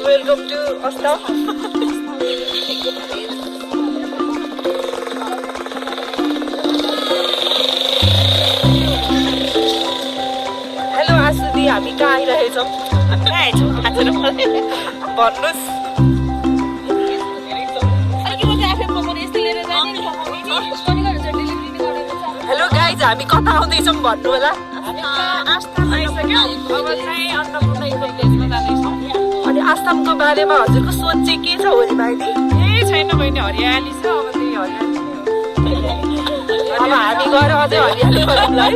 welcome to Astam. Hello Asuti, हामी कहाँ आइरहेछौँ? भन्नुहोस्। हेलो गाइज, हामी कता आउँदैछौँ भन्नु होला? अनि आसामको बारेमा हजुरको सोच चाहिँ के छ होली भाइले? छैन बहिनी, हरियाली छ। अब त्यही हरियाली अब हामी गएर अझै हरियाली गरौँला है।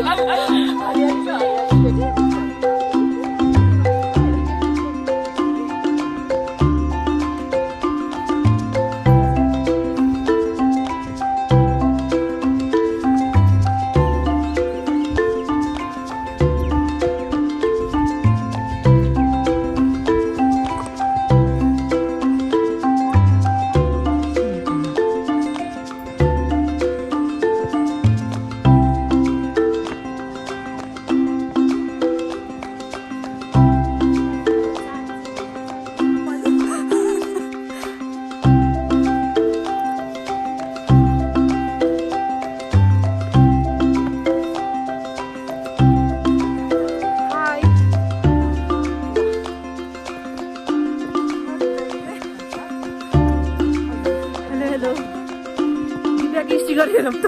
हेरौँ त।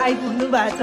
आइपुग्नु भएको छ।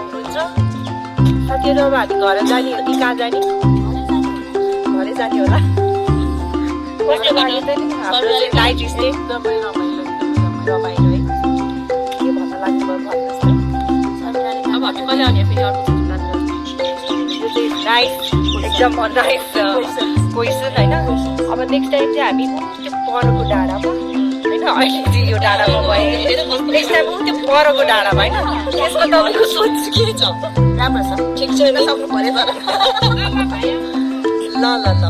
सक्नुहुन्छ साथीहरू। अब हामी घर जाने हो कि कहाँ जाने? घरै जाने होला। कस्तो लाग्यो त नि हाम्रो चाहिँ नाइट स्टे? रमाइलो है। के भन्न लाग्नु भयो भन्नुहोस् त। अब हामी कहिले आउने फेरि अर्को यो चाहिँ नाइस एकदम नाइस क्वेसन होइन। अब नेक्स्ट टाइम चाहिँ हामी त्यो परको डाँडामा होइन, अहिले चाहिँ यो डाँडामा भयो, नेक्स्ट टाइम त्यो परको डाँडामा होइन। यसमा तपाईँको सोच के छ? राम्रो छ। ठिक छैन सक्नु पर्यो तर ल ल ल